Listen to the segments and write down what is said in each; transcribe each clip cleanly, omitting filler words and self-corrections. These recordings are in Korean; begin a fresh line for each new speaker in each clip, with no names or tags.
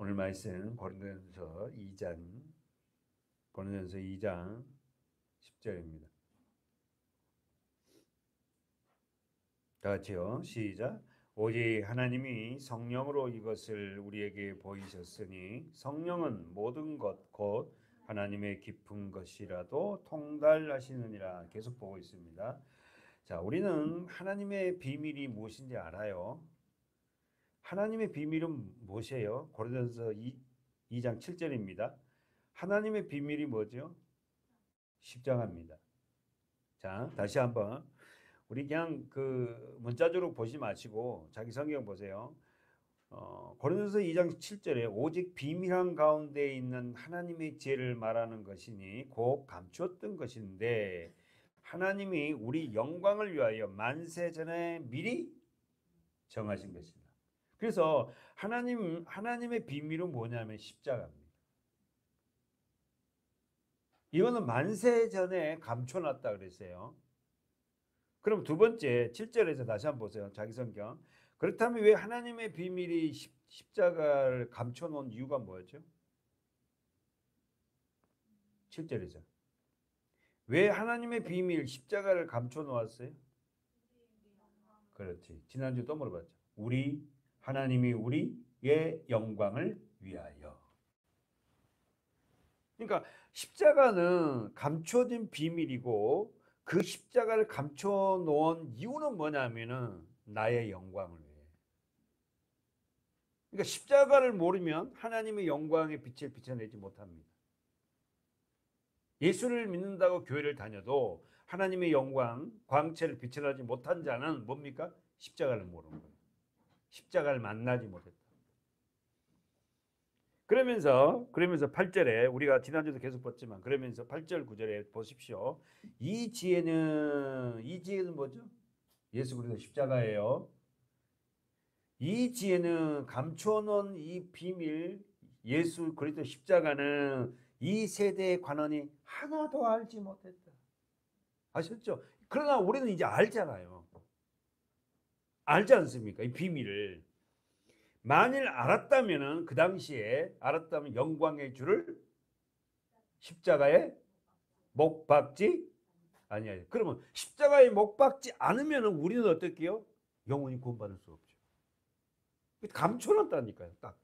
오늘 말씀 고린도전서 2장 10절입니다. 다 같이요. 시작. 오직 하나님이 성령으로 이것을 우리에게 보이셨으니 성령은 모든 것 곧 하나님의 깊은 것이라도 통달하시느니라. 계속 보고 있습니다. 자, 우리는 하나님의 비밀이 무엇인지 알아요. 하나님의 비밀은 무엇이에요? 고린도전서 2장 7절입니다. 하나님의 비밀이 뭐죠? 십자가입니다. 자, 다시 한번 우리 그냥 그 문자적으로 보지 마시고 자기 성경 보세요. 고린도서 2장 7절에 오직 비밀한 가운데 있는 하나님의 지혜를 말하는 것이니 곧 감추었던 것인데 하나님이 우리 영광을 위하여 만세 전에 미리 정하신 것이다. 그래서 하나님의 비밀은 뭐냐면 십자가입니다. 이거는 만세 전에 감춰놨다 그랬어요. 그럼 두 번째 7절에서 다시 한번 보세요. 자기 성경. 그렇다면 왜 하나님의 비밀이 십자가를 감춰놓은 이유가 뭐였죠? 7절에서. 왜 하나님의 비밀 십자가를 감춰놓았어요? 그렇지. 지난주 또 물어봤죠. 하나님이 우리의 영광을 위하여. 그러니까 십자가는 감춰진 비밀이고 그 십자가를 감춰놓은 이유는 뭐냐면은 나의 영광을 위해. 그러니까 십자가를 모르면 하나님의 영광의 빛을 비춰내지 못합니다. 예수를 믿는다고 교회를 다녀도 하나님의 영광, 광채를 비춰내지 못한 자는 뭡니까? 십자가를 모르는 거예요. 십자가를 만나지 못했다. 그러면서 8절에 우리가 지난주도 계속 봤지만 그러면서 8절 9절에 보십시오. 이 지혜는 뭐죠? 예수 그리스도 십자가예요. 이 지혜는 감춰놓은 이 비밀 예수 그리스도 십자가는 이 세대의 관원이 하나도 알지 못했다. 아셨죠? 그러나 우리는 이제 알잖아요. 알지 않습니까? 이 비밀을. 만일 알았다면은 그 당시에 알았다면 영광의 주를 십자가에 못 박지 아니야. 그러면 십자가에 못 박지 않으면은 우리는 어떨게요? 영원히 구원받을 수 없죠. 감춰놨다니까요. 딱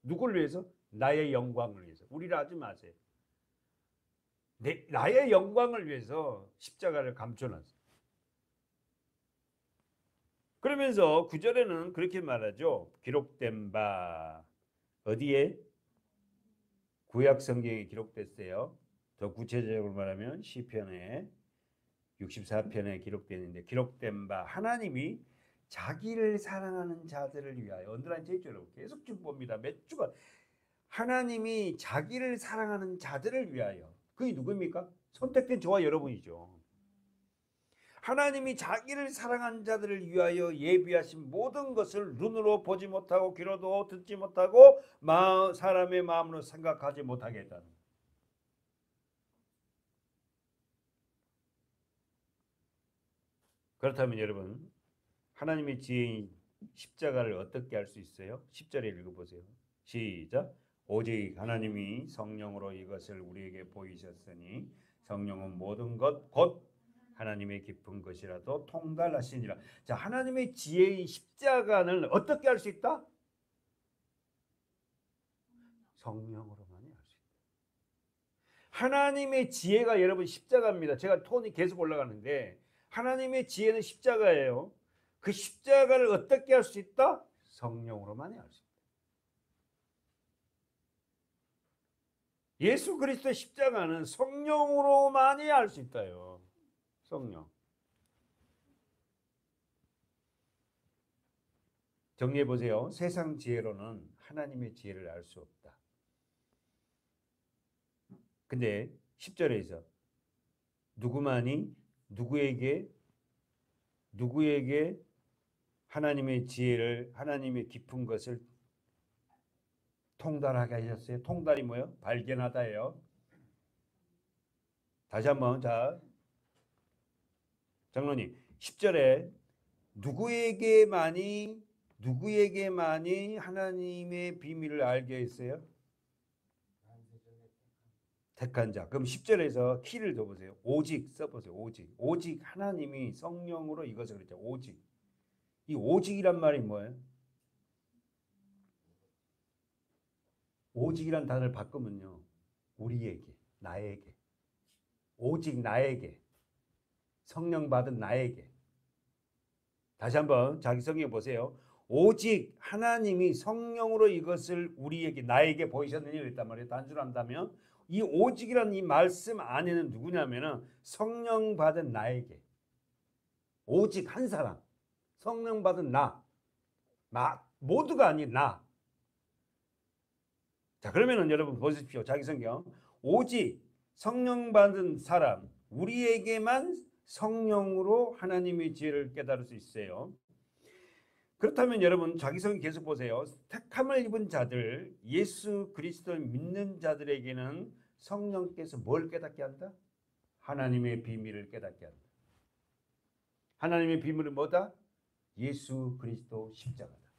누구를 위해서? 나의 영광을 위해서. 우리를 하지 마세요. 나의 영광을 위해서 십자가를 감춰놨어요. 그러면서 9절에는 그렇게 말하죠. 기록된 바 어디에? 구약 성경에 기록됐어요. 더 구체적으로 말하면 시편에 64편에 기록되는데 기록된 바 하나님이 자기를 사랑하는 자들을 위하여 언더라인 제주로 계속 쭉 봅니다. 몇 주간 하나님이 자기를 사랑하는 자들을 위하여. 그게 누구입니까? 선택된 저와 여러분이죠. 하나님이 자기를 사랑하는 자들을 위하여 예비하신 모든 것을 눈으로 보지 못하고 귀로도 듣지 못하고 사람의 마음으로 생각하지 못하게 했다는 거예요. 그렇다면 여러분 하나님의 지혜인 십자가를 어떻게 할 수 있어요? 10절에 읽어보세요. 시작. 오직 하나님이 성령으로 이것을 우리에게 보이셨으니 성령은 모든 것 곧 하나님의 깊은 것이라도 통달하시니라. 자, 하나님의 지혜인 십자가는 어떻게 할 수 있다? 성령으로만이 할 수 있다. 하나님의 지혜가 여러분 십자가입니다. 제가 톤이 계속 올라가는데 하나님의 지혜는 십자가예요. 그 십자가를 어떻게 할 수 있다? 성령으로만이 할 수 있다. 예수 그리스도의 십자가는 성령으로만이 할 수 있다요. 성령. 정리해 보세요. 세상 지혜로는 하나님의 지혜를 알 수 없다. 근데 10절에서 누구에게 하나님의 지혜를 하나님의 깊은 것을 통달하게 하셨어요. 통달이 뭐예요? 발견하다예요. 다시 한번 자 장로님 10절에 누구에게만이 누구에게만이 하나님의 비밀을 알게 했어요? 택한 자. 그럼 10절에서 키를 둬보세요. 오직 써보세요. 오직. 오직 하나님이 성령으로 이것을 그랬죠. 오직. 이 오직이란 말이 뭐예요? 오직이란 단어를 바꾸면요. 우리에게, 나에게. 오직 나에게. 성령 받은 나에게. 다시 한번 자기 성경에 보세요. 오직 하나님이 성령으로 이것을 우리에게, 나에게 보이셨느냐 그랬단 말이에요. 단순 한다면 이 오직이라는 이 말씀 안에는 누구냐면은 성령 받은 나에게. 오직 한 사람. 성령 받은 나. 모두가 아닌 나. 자, 그러면은 여러분 보십시오. 자기 성경. 오직 성령 받은 사람, 우리에게만 성령으로 하나님의 지혜를 깨달을 수 있어요. 그렇다면 여러분 자기 성경 계속 보세요. 택함을 입은 자들, 예수 그리스도를 믿는 자들에게는 성령께서 뭘 깨닫게 한다? 하나님의 비밀을 깨닫게 한다. 하나님의 비밀은 뭐다? 예수 그리스도 십자가다.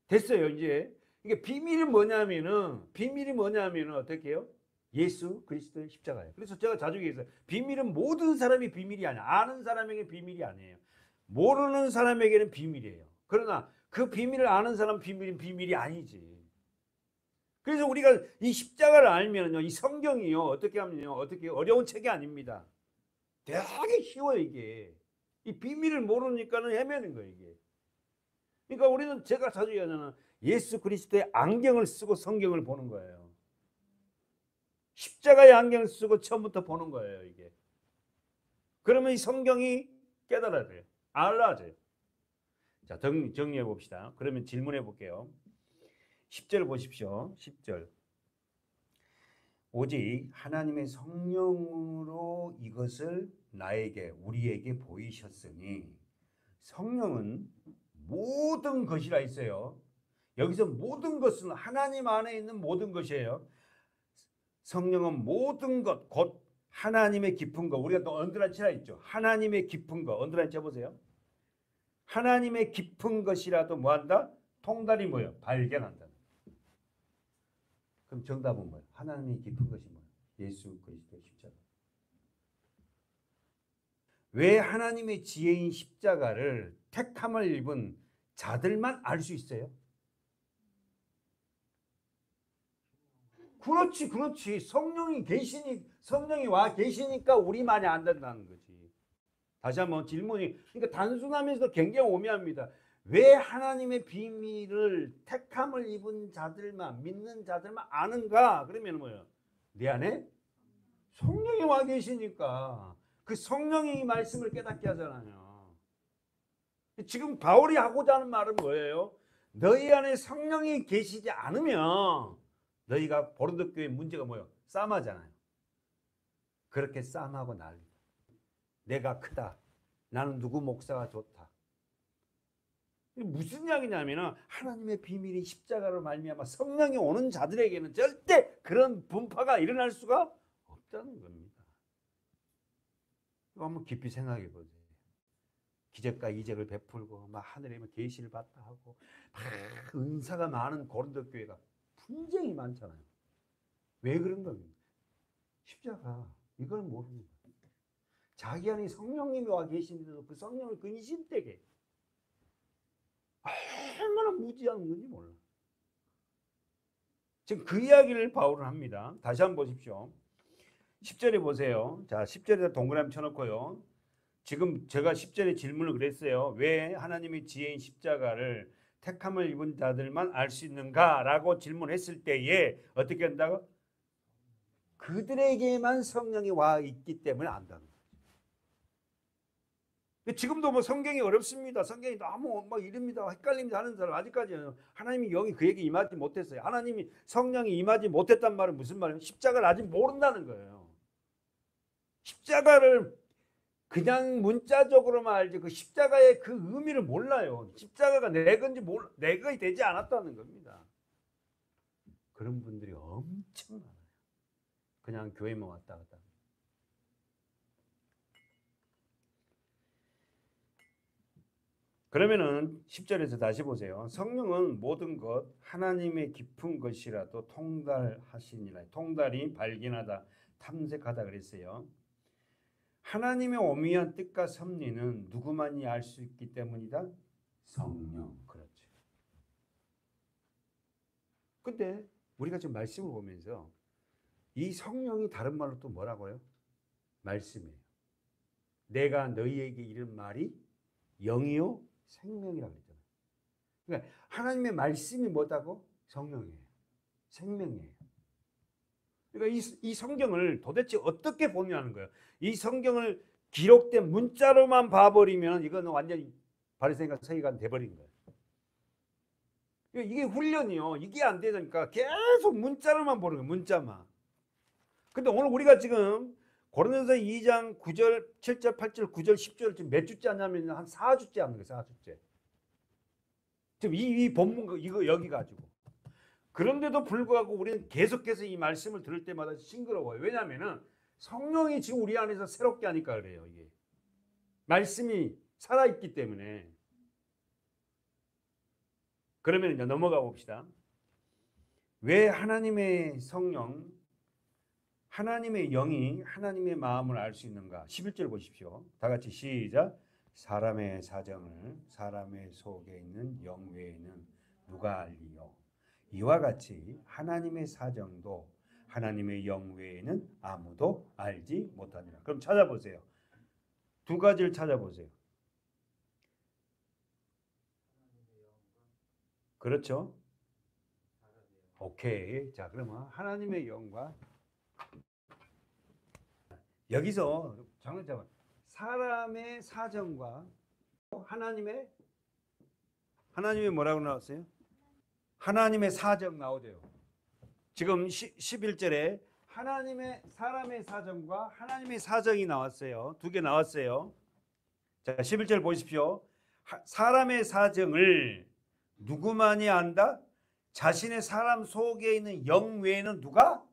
됐어요. 이제 이게 비밀이 뭐냐면은 어떻게 해요? 예수 그리스도의 십자가예요. 그래서 제가 자주 얘기했어요. 비밀은 모든 사람이 비밀이 아니야. 아는 사람에게 비밀이 아니에요. 모르는 사람에게는 비밀이에요. 그러나 그 비밀을 아는 사람 비밀이 아니지. 그래서 우리가 이 십자가를 알면요, 이 성경이요 어떻게 하면요, 어떻게 어려운 책이 아닙니다. 되게 쉬워요 이게. 이 비밀을 모르니까는 헤매는 거예요 이게. 그러니까 우리는 제가 자주 얘기하는 예수 그리스도의 안경을 쓰고 성경을 보는 거예요. 십자가의 안경을 쓰고 처음부터 보는 거예요 이게. 그러면 이 성경이 깨달아야 돼요. 알아져요. 자, 정리해 봅시다. 그러면 질문해 볼게요. 10절 보십시오. 10절. 오직 하나님의 성령으로 이것을 나에게, 우리에게 보이셨으니. 성령은 모든 것이라 있어요. 여기서 모든 것은 하나님 안에 있는 모든 것이에요. 성령은 모든 것, 곧 하나님의 깊은 것. 우리가 또 언더라인 치라 있죠. 하나님의 깊은 것. 언더라인 쳐보세요. 하나님의 깊은 것이라도 뭐한다? 통달이 뭐예요? 발견한다. 그럼 정답은 뭐예요? 하나님의 깊은 것이 뭐예요? 예수 그리스도 십자가. 왜 하나님의 지혜인 십자가를 택함을 입은 자들만 알 수 있어요? 그렇지. 성령이 와 계시니까 우리만이 안 된다는 거지. 다시 한번 질문이, 그러니까 단순하면서도 굉장히 오묘합니다. 왜 하나님의 비밀을 택함을 입은 자들만, 믿는 자들만 아는가? 그러면 뭐예요? 내 안에 성령이 와 계시니까 그 성령이 이 말씀을 깨닫게 하잖아요. 지금 바울이 하고자 하는 말은 뭐예요? 너희 안에 성령이 계시지 않으면 너희가 고린도 교회 문제가 뭐예요? 싸움하잖아요. 그렇게 싸움하고 난리. 내가 크다. 나는 누구 목사가 좋다. 무슨 이야기냐면은 하나님의 비밀이 십자가로 말미암아 성령이 오는 자들에게는 절대 그런 분파가 일어날 수가 없다는 겁니다. 이거 한번 깊이 생각해 보세요. 기적과 이적을 베풀고 막 하늘에 계시를 받다 하고 막 은사가 많은 고린도 교회가 분쟁이 많잖아요. 왜 그런 겁니까? 십자가 이걸 모르는 거예요. 자기 안에 성령님이 와 계시는데도 그 성령을 근심되게 얼마나 무지한 건지 몰라. 지금 그 이야기를 바울은 합니다. 다시 한번 보십시오. 10절에 보세요. 자, 10절에다 동그라미 쳐놓고요. 지금 제가 10절에 질문을 그랬어요. 왜 하나님의 지혜인 십자가를 택함을 입은 자들만 알 수 있는가라고 질문했을 때에 어떻게 한다고? 그들에게만 성령이 와 있기 때문에 안다는 거예요. 지금도 뭐 성경이 어렵습니다. 성경이 너무 막 이릅니다. 헷갈립니다 하는 사람 아직까지는 하나님이 여기 그에게 임하지 못했어요. 하나님이 성령이 임하지 못했단 말은 무슨 말이에요? 십자가를 아직 모른다는 거예요. 십자가를 그냥 문자적으로만 알지 그 십자가의 그 의미를 몰라요. 십자가가 내 건지 내 것이 되지 않았다는 겁니다. 그런 분들이 엄청 많아요. 그냥 교회만 왔다 갔다. 그러면은 10절에서 다시 보세요. 성령은 모든 것 하나님의 깊은 것이라도 통달하시니라. 통달이 발견하다, 탐색하다 그랬어요. 하나님의 오묘한 뜻과 섭리는 누구만이 알 수 있기 때문이다? 성령. 그렇죠. 근데 우리가 지금 말씀을 보면서 이 성령이 다른 말로 또 뭐라고요? 말씀이에요. 내가 너희에게 이른 말이 영이요 생명이라고 했잖아요. 그러니까 하나님의 말씀이 뭐다고? 성령이에요. 생명이에요. 그러니까 이 성경을 도대체 어떻게 본유하는 거예요? 이 성경을 기록된 문자로만 봐버리면 이거는 완전히 바리새인과 서기관 돼버린 거예요. 이게 훈련이요. 이게 안 되니까 계속 문자로만 보는 거예요. 문자만. 근데 오늘 우리가 지금 고린도서 2장 9절, 7절, 8절, 9절, 10절 지금 몇 주째 하냐면 한 4주째 하는 거예요. 4주째. 지금 이 본문 이거 여기 가지고. 그런데도 불구하고 우리는 계속해서 이 말씀을 들을 때마다 싱그러워요. 왜냐하면은 성령이 지금 우리 안에서 새롭게 하니까 그래요. 이게 말씀이 살아있기 때문에. 그러면 이제 넘어가 봅시다. 왜 하나님의 성령, 하나님의 영이 하나님의 마음을 알 수 있는가? 11절 보십시오. 다 같이 시작. 사람의 사정을 사람의 속에 있는 영 외에는 누가 알리요? 이와 같이 하나님의 사정도 하나님의 영 외에는 아무도 알지 못하니라. 그럼 찾아보세요. 두 가지를 찾아보세요. 그렇죠? 오케이. 자, 그러면 하나님의 영과 여기서 잠깐 사람의 사정과 하나님의 뭐라고 나왔어요? 하나님의 사정 나오대요. 지금 11절에 사람의 사정과 하나님의 사정이 나왔어요. 두 개 나왔어요. 자, 11절 보십시오. 사람의 사정을 누구만이 안다? 자신의 사람 속에 있는 영 외에는 누가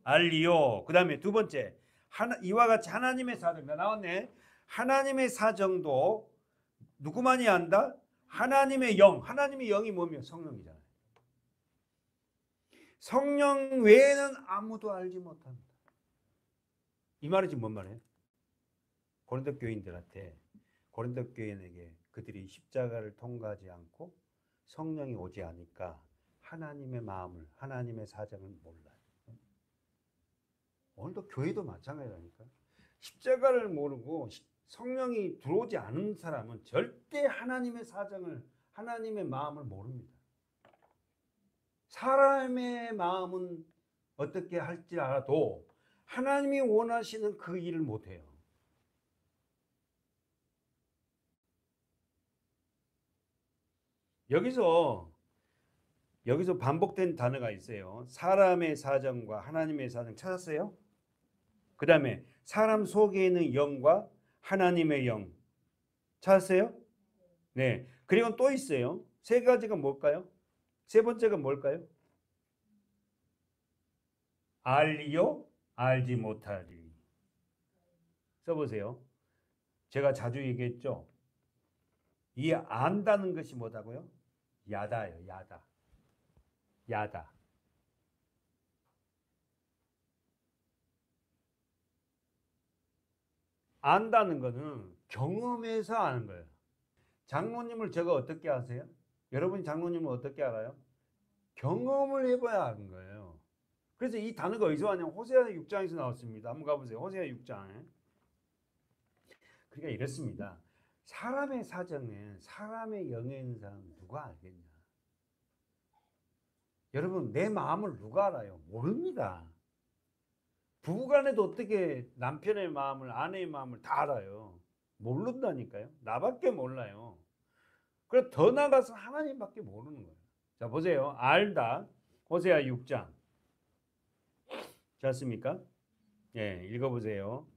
알리요. 그 다음에 두 번째, 이와 같이 하나님의 사정 나왔네. 하나님의 사정도 누구만이 안다? 하나님의 영. 하나님의 영이 뭐며? 성령이잖아요. 성령 외에는 아무도 알지 못합니다. 이 말이 지금 뭔 말이에요? 고린도 교인들한테, 고린도 교인에게 그들이 십자가를 통과하지 않고 성령이 오지 않으니까 하나님의 마음을, 하나님의 사정을 몰라요. 오늘도 교회도 마찬가지라니까. 십자가를 모르고 성령이 들어오지 않은 사람은 절대 하나님의 사정을, 하나님의 마음을 모릅니다. 사람의 마음은 어떻게 할지 알아도 하나님이 원하시는 그 일을 못해요. 여기서 반복된 단어가 있어요. 사람의 사정과 하나님의 사정 찾았어요? 그 다음에 사람 속에 있는 영과 하나님의 영 찾았어요? 네. 그리고 또 있어요. 세 가지가 뭘까요? 세 번째가 뭘까요? 알리요, 알지 못하리. 써보세요. 제가 자주 얘기했죠. 이 안다는 것이 뭐다고요? 야다예요. 야다. 야다. 안다는 것은 경험해서 아는 거예요. 장로님을 제가 어떻게 아세요? 여러분이 장로님을 어떻게 알아요? 경험을 해봐야 아는 거예요. 그래서 이 단어가 어디서 왔냐면 호세아 6장에서 나왔습니다. 한번 가보세요. 호세아 6장. 그러니까 이렇습니다. 사람의 사정은 사람의 영에 있는 사람 누가 알겠냐? 여러분 내 마음을 누가 알아요? 모릅니다. 부부간에도 어떻게 남편의 마음을 아내의 마음을 다 알아요? 모른다니까요. 나밖에 몰라요. 그래 더 나가서 하나님밖에 모르는 거예요. 자 보세요. 알다. 호세아 6장. 잤습니까? 예, 읽어보세요.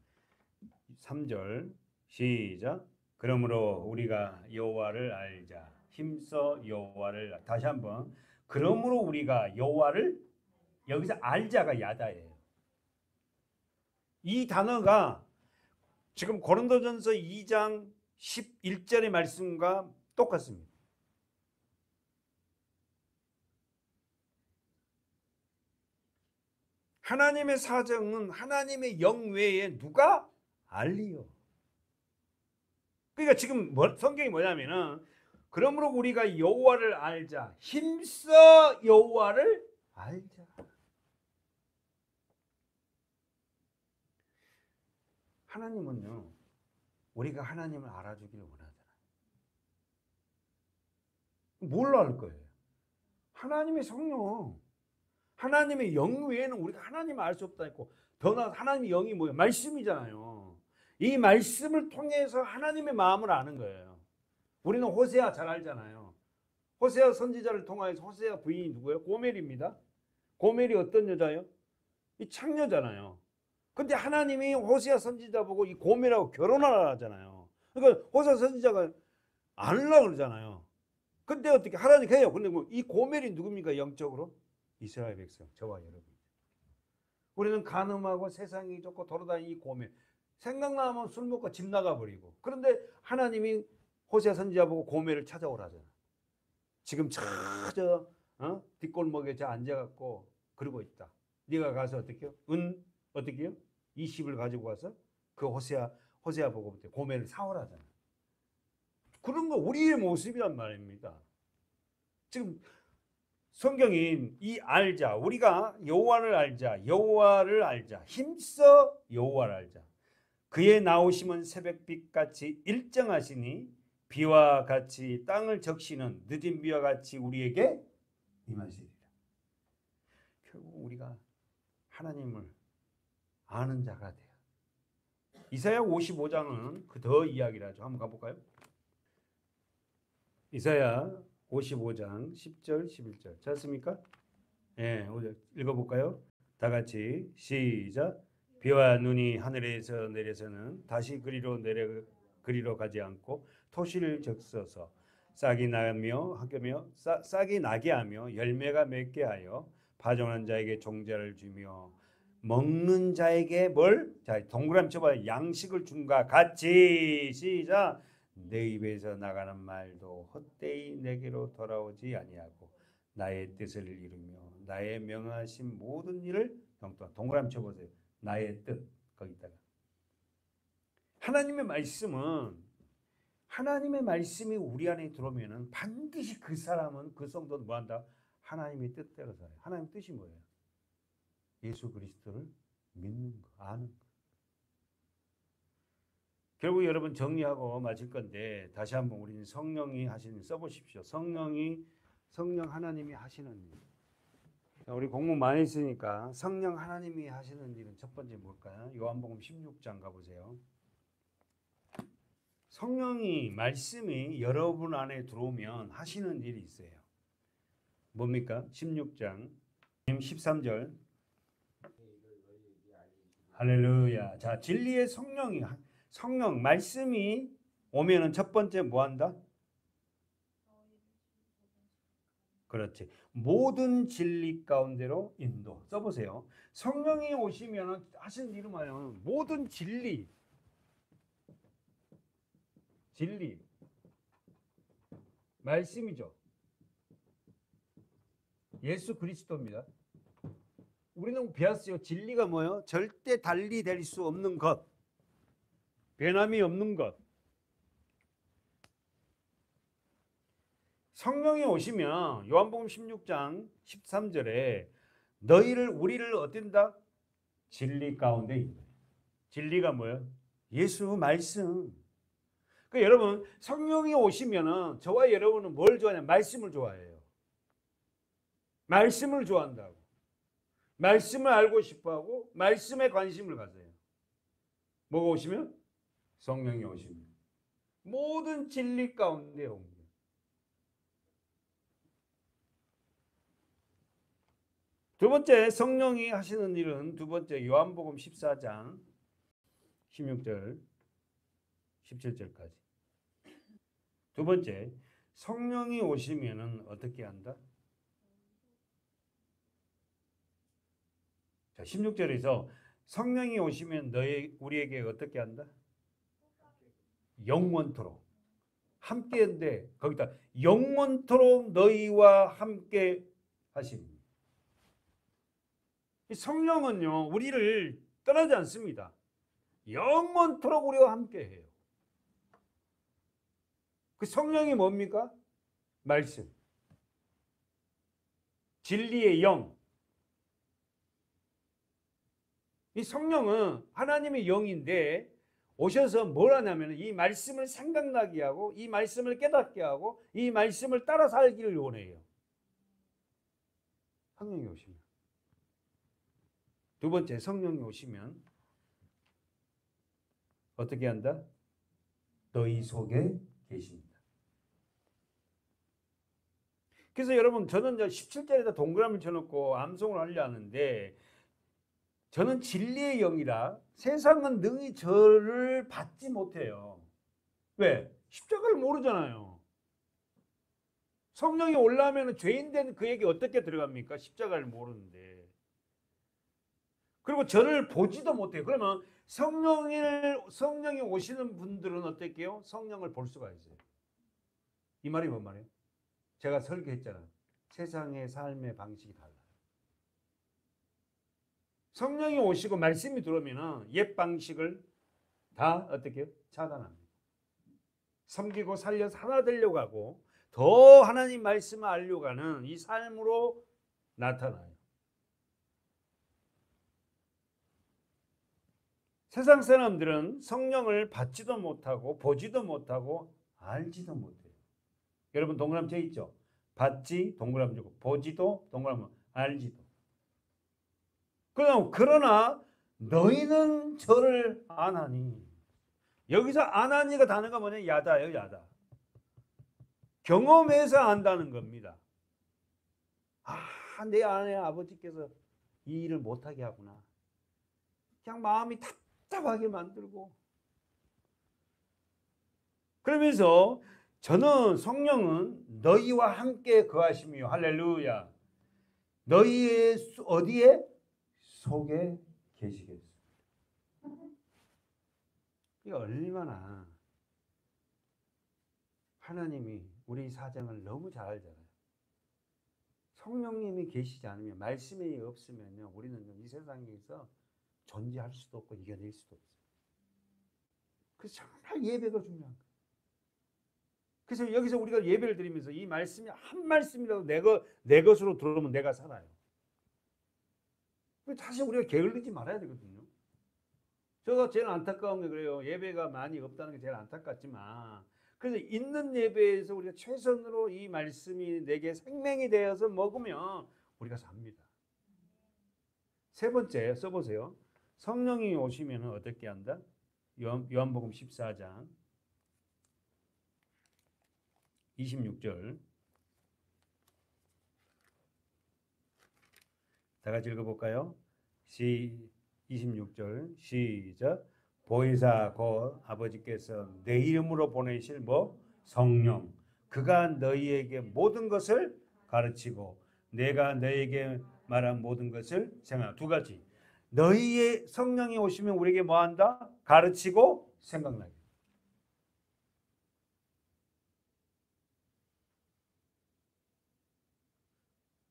3절 시작. 그러므로 우리가 여호와를 알자. 힘써 여호와를 다시 한번. 그러므로 우리가 여호와를 여기서 알자가 야다예요. 이 단어가 지금 고린도전서 2장 11절의 말씀과 똑같습니다. 하나님의 사정은 하나님의 영 외에 누가 알리요. 그러니까 지금 성경이 뭐냐면은 그러므로 우리가 여호와를 알자. 힘써 여호와를 알자. 하나님은요. 우리가 하나님을 알아주기를 원하잖아요. 뭘로 알 거예요? 하나님의 성령. 하나님의 영 외에는 우리가 하나님을 알 수 없다 했고 더 나아가 하나님의 영이 뭐예요? 말씀이잖아요. 이 말씀을 통해서 하나님의 마음을 아는 거예요. 우리는 호세아 잘 알잖아요. 호세아 선지자를 통하여서 호세아 부인이 누구예요? 고멜입니다. 고멜이 어떤 여자예요? 이 창녀잖아요. 근데 하나님이 호세아 선지자 보고 이 고멜하고 결혼하라 하잖아요. 그러니까 호세아 선지자가 안 하려고 그러잖아요. 근데 어떻게 하나님 해요. 근데 뭐 이 고멜이 누굽니까? 영적으로? 이스라엘 백성, 저와 여러분. 우리는 간음하고 세상이 좋고 돌아다니는 이 고멜. 생각나면 술 먹고 집 나가버리고. 그런데 하나님이 호세아 선지자 보고 고멜을 찾아오라잖아. 지금 저 뒷골목에 저 앉아갖고 그러고 있다. 네가 가서 어떻게 해요? 어떻게 해요? 20을 가지고 와서 그 호세아 보고 고멜을 사오라잖아. 그런 거 우리의 모습이란 말입니다. 지금 성경인 이 알자, 우리가 여호와를 알자, 힘써 여호와를 알자. 그의 나오심은 새벽빛같이 일정하시니 비와 같이 땅을 적시는 늦은 비와 같이 우리에게 임하시리라. 결국 우리가 하나님을 아는 자가 돼요. 이사야 55장은 그 더 이야기를 하죠. 한번 가볼까요? 이사야 55장 10절 11절 찾았습니까? 예, 읽어볼까요? 다 같이 시작. 비와 눈이 하늘에서 내려서는 다시 그리로 가지 않고 토시를 적셔서 싹이 나게 하며 열매가 맺게 하여 파종한 자에게 종자를 주며 먹는 자에게 뭘? 자, 동그라미 쳐봐요. 양식을 준과 같이 시작. 내 입에서 나가는 말도 헛되이 내게로 돌아오지 아니하고 나의 뜻을 이루며 나의 명하신 모든 일을 경토한. 동그라미 쳐보세요. 나의 뜻 거기다가 하나님의 말씀이 우리 안에 들어오면은 반드시 그 사람은 그 성도는 뭐한다? 하나님의 뜻대로 살아요. 하나님 뜻이 뭐예요? 예수 그리스도를 믿는 거, 아는 거. 결국 여러분 정리하고 마칠 건데 다시 한번 우리는 성령이 하시는 일 써보십시오. 성령 하나님이 하시는 일. 우리 공부 많이 했으니까 성령 하나님이 하시는 일은 첫 번째 뭘까요? 요한복음 16장 가보세요. 성령이 말씀이 여러분 안에 들어오면 하시는 일이 있어요. 뭡니까? 16장 13절. 할렐루야. 자, 진리의 성령 말씀이 오면은 첫 번째 뭐 한다? 그렇지. 모든 진리 가운데로 인도. 써보세요. 성령이 오시면 하시는 일은 뭐냐면 모든 진리 말씀이죠. 예수 그리스도입니다. 우리는 배웠어요. 진리가 뭐예요? 절대 달리 될 수 없는 것. 변함이 없는 것. 성령이 오시면 요한복음 16장 13절에 우리를 어떤다? 진리 가운데 있는. 진리가 뭐예요? 예수 말씀. 그러니까 여러분 성령이 오시면은 저와 여러분은 뭘 좋아하냐? 말씀을 좋아해요. 말씀을 좋아한다고. 말씀을 알고 싶어하고 말씀에 관심을 가져요. 뭐가 오시면? 성령이 오시면 모든 진리 가운데 옵니다. 두 번째 성령이 하시는 일은 두 번째 요한복음 14장 16절 17절까지. 두 번째 성령이 오시면은 어떻게 한다? 자, 16절에서 성령이 오시면 우리에게 어떻게 한다? 영원토록 함께인데 거기다 영원토록 너희와 함께 하시니. 이 성령은요 우리를 떠나지 않습니다. 영원토록 우리와 함께해요. 그 성령이 뭡니까? 말씀, 진리의 영. 이 성령은 하나님의 영인데 오셔서 뭘 하냐면 이 말씀을 생각나게 하고 이 말씀을 깨닫게 하고 이 말씀을 따라 살기를 원해요. 성령이 오시면. 두 번째, 성령이 오시면 어떻게 한다? 너희 속에 계십니다. 그래서 여러분 저는 17절에다 동그라미를 쳐놓고 암송을 하려 하는데 저는 진리의 영이라 세상은 능히 저를 받지 못해요. 왜? 십자가를 모르잖아요. 성령이 올라오면 죄인된 그에게 어떻게 들어갑니까? 십자가를 모르는데. 그리고 저를 보지도 못해요. 그러면 성령이 오시는 분들은 어떻게요? 성령을 볼 수가 있어요. 이 말이 뭔 말이에요? 제가 설교했잖아요. 세상의 삶의 방식이 달라요. 성령이 오시고 말씀이 들어오면 옛 방식을 다 어떻게 해요? 차단합니다. 섬기고 살려서 하나 되려고 하고 더 하나님 말씀을 알려고 하는 이 삶으로 나타나요. 세상 사람들은 성령을 받지도 못하고 보지도 못하고 알지도 못해요. 여러분 동그라미 쳐 있죠? 받지 동그라미 주고 보지도 동그라미 알지도. 그러나 너희는 저를 아나니. 여기서 아나니가 단어가 뭐냐? 야다예요, 야다. 경험해서 안다는 겁니다. 내 아내 아버지께서 이 일을 못하게 하구나. 그냥 마음이 답답하게 만들고. 그러면서 저는 성령은 너희와 함께 거하시며 할렐루야. 너희의 어디에? 속에 계시겠습니다. 이 얼마나 하나님이 우리 사정을 너무 잘 알잖아요. 성령님이 계시지 않으면 말씀이 없으면요 우리는 이 세상에서 존재할 수도 없고 이겨낼 수도 없어요. 그래서 정말 예배가 중요한 거예요. 그래서 여기서 우리가 예배를 드리면서 이 말씀이 한 말씀이라도 내 것으로 들어오면 내가 살아요. 사실 우리가 게을르지 말아야 되거든요. 제가 제일 안타까운 게 그래요. 예배가 많이 없다는 게 제일 안타깝지만 그래서 있는 예배에서 우리가 최선으로 이 말씀이 내게 생명이 되어서 먹으면 우리가 삽니다. 세 번째 써보세요. 성령이 오시면 어떻게 한다? 요한복음 14장 26절 다 같이 읽어볼까요? 26절 시작. 보혜사 곧 아버지께서 내 이름으로 보내실 성령 그가 너희에게 모든 것을 가르치고 내가 너희에게 말한 모든 것을 생각. 두 가지. 너희의 성령이 오시면 우리에게 뭐한다? 가르치고 생각나게.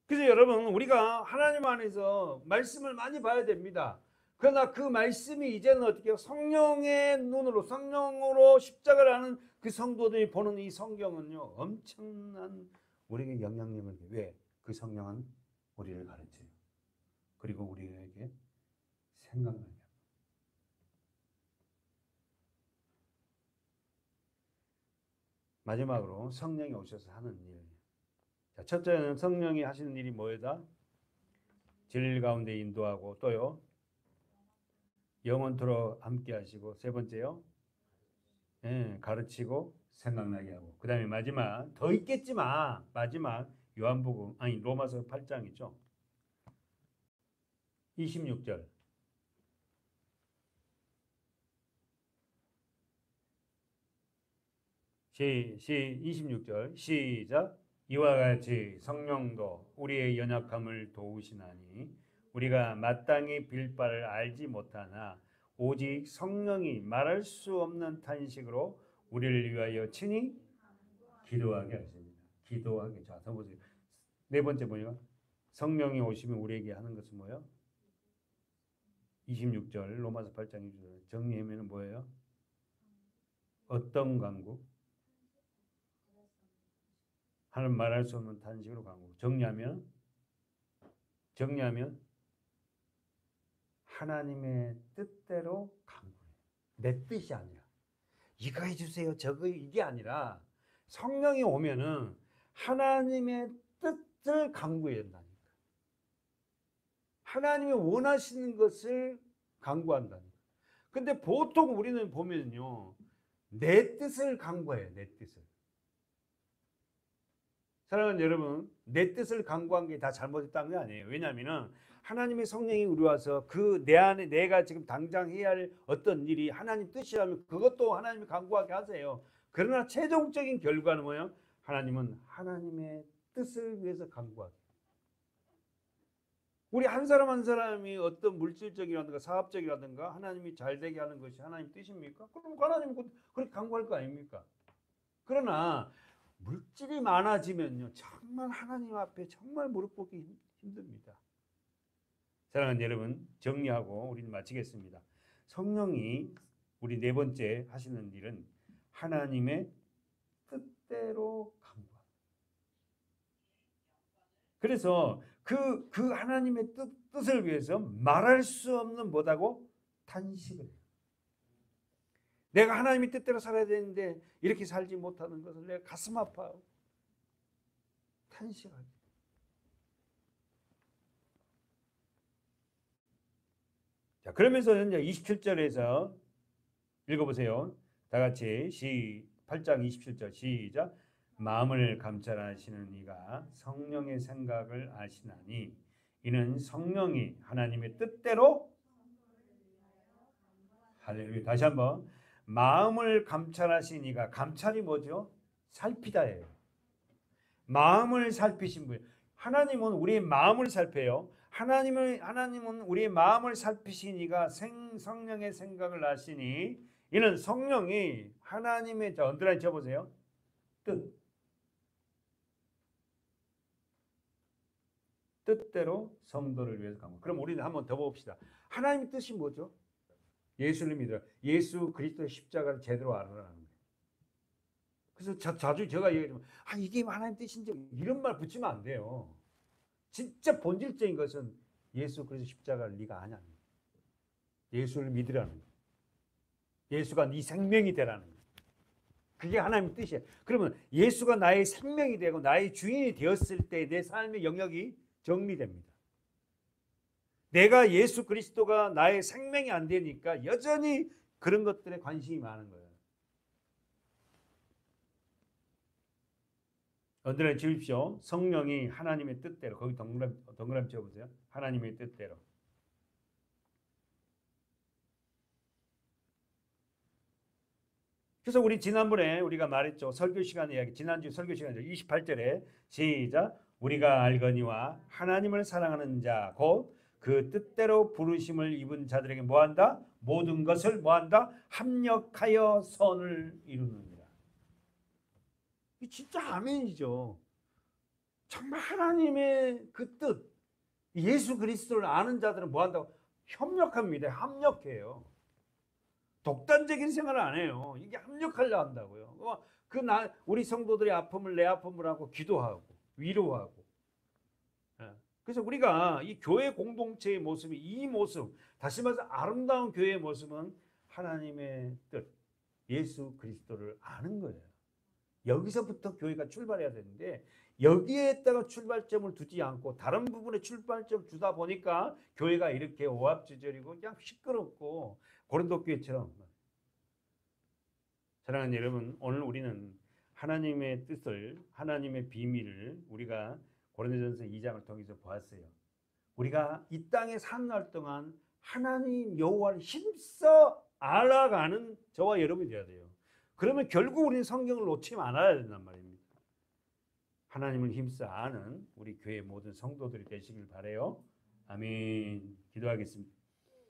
그래서 여러분 우리가 하나님 안에서 말씀을 많이 봐야 됩니다. 그러나 그 말씀이 이제는 어떻게 해요? 성령의 눈으로 성령으로 십자가를 하는 그 성도들이 보는 이 성경은요 엄청난 우리에게 영향력을 줘요. 왜? 그 성령은 우리를 가르쳐요. 그리고 우리에게 생각나게 합니다. 마지막으로 성령이 오셔서 하는 일. 자, 첫째는 성령이 하시는 일이 뭐다? 진리 가운데 인도하고 또요 영원토록 함께 하시고 세 번째요 가르치고 생각나게 하고 그 다음에 마지막 더 있겠지만 마지막 요한복음 로마서 8장이죠. 26절 26절 시작. 이와 같이 성령도 우리의 연약함을 도우시나니 우리가 마땅히 빌 바를 알지 못하나 오직 성령이 말할 수 없는 탄식으로 우리를 위하여 친히 기도하게 하십니다. 기도하게. 자, 더 보세요. 네 번째 뭐예요? 성령이 오시면 우리에게 하는 것은 뭐예요? 26절 로마서 8장 26절 정리하면 뭐예요? 어떤 간구? 하는 말할 수 없는 탄식으로 간구. 정리하면 하나님의 뜻대로 간구해요. 내 뜻이 아니라 이거 해주세요 저거 이게 아니라 성령이 오면은 하나님의 뜻을 간구해야 된다니까. 하나님이 원하시는 것을 간구한다니까. 근데 보통 우리는 보면요 내 뜻을 간구해요. 내 뜻을. 사랑하는 여러분, 내 뜻을 간구한 게 다 잘못했다는 게 아니에요. 왜냐하면 하나님의 성령이 우리 와서 그 내 안에 내가 지금 당장 해야 할 어떤 일이 하나님 뜻이라면 그것도 하나님이 간구하게 하세요. 그러나 최종적인 결과는 뭐예요? 하나님은 하나님의 뜻을 위해서 간구하게. 우리 한 사람 한 사람이 어떤 물질적이라든가 사업적이라든가 하나님이 잘 되게 하는 것이 하나님 뜻입니까? 그럼 하나님은 그렇게 간구할 거 아닙니까? 그러나 물질이 많아지면요 정말 하나님 앞에 정말 무릎 꿇기 힘듭니다. 사랑하는 여러분, 정리하고 우리는 마치겠습니다. 성령이 우리 네 번째 하시는 일은 하나님의 뜻대로 간구합니다. 그래서 그 하나님의 뜻을 위해서 말할 수 없는 뭐다고? 탄식을 해요. 내가 하나님의 뜻대로 살아야 되는데 이렇게 살지 못하는 것을 내가 가슴 아파요. 탄식하죠. 자, 그러면서 현재 27절에서 읽어보세요. 다 같이 8장 27절 시작. 마음을 감찰하시는 이가 성령의 생각을 아시나니 이는 성령이 하나님의 뜻대로 할렐루야. 다시 한번 마음을 감찰하신 이가 감찰이 뭐죠? 살피다예요. 마음을 살피신 분. 하나님은 우리의 마음을 살펴요. 하나님은 우리의 마음을 살피신 이가 성령의 생각을 아시니 이는 성령이 하나님의 언더라인 쳐보세요. 뜻대로 성도를 위해서 간구. 그럼 우리는 한번 더 봅시다. 하나님의 뜻이 뭐죠? 예수를 믿으라. 예수 그리스도의 십자가를 제대로 알아라는 거예요. 그래서 자주 제가 얘기하면 이게 하나님 뜻인지 이런 말 붙이면 안 돼요. 진짜 본질적인 것은 예수 그리스도 십자가를 네가 아냐는 거예요. 예수를 믿으라는 거예요. 예수가 네 생명이 되라는 거예요. 그게 하나님의 뜻이에요. 그러면 예수가 나의 생명이 되고 나의 주인이 되었을 때 내 삶의 영역이 정리됩니다. 내가 예수 그리스도가 나의 생명이 안 되니까 여전히 그런 것들에 관심이 많은 거예요. 언더라인 지우십시오. 성령이 하나님의 뜻대로. 거기 동그라미 지어보세요. 하나님의 뜻대로. 그래서 우리 지난번에 우리가 말했죠. 설교 시간 이야기. 지난주 설교 시간이죠. 28절에 시작. 우리가 알거니와 하나님을 사랑하는 자 곧 그 뜻대로 부르심을 입은 자들에게 뭐한다? 모든 것을 뭐한다? 합력하여 선을 이루느니라. 이 진짜 아멘이죠. 정말 하나님의 그 뜻, 예수 그리스도를 아는 자들은 뭐한다고? 협력합니다. 합력해요. 독단적인 생활을 안 해요. 이게 합력하려 한다고요. 우리 성도들의 아픔을 내 아픔을 하고 기도하고 위로하고. 그래서 우리가 이 교회 공동체의 모습이 이 모습, 다시 말해서 아름다운 교회의 모습은 하나님의 뜻, 예수 그리스도를 아는 거예요. 여기서부터 교회가 출발해야 되는데 여기에다가 출발점을 두지 않고 다른 부분에 출발점을 주다 보니까 교회가 이렇게 오합지졸이고 그냥 시끄럽고 고린도 교회처럼. 사랑하는 여러분, 오늘 우리는 하나님의 뜻을, 하나님의 비밀을 우리가 고린도전서 2장을 통해서 보았어요. 우리가 이 땅에 사는 날 동안 하나님 여호와를 힘써 알아가는 저와 여러분이 되어야 돼요. 그러면 결국 우리는 성경을 놓지 말아야 된단 말입니다. 하나님을 힘써 아는 우리 교회 모든 성도들이 되시길 바라요. 아멘. 기도하겠습니다.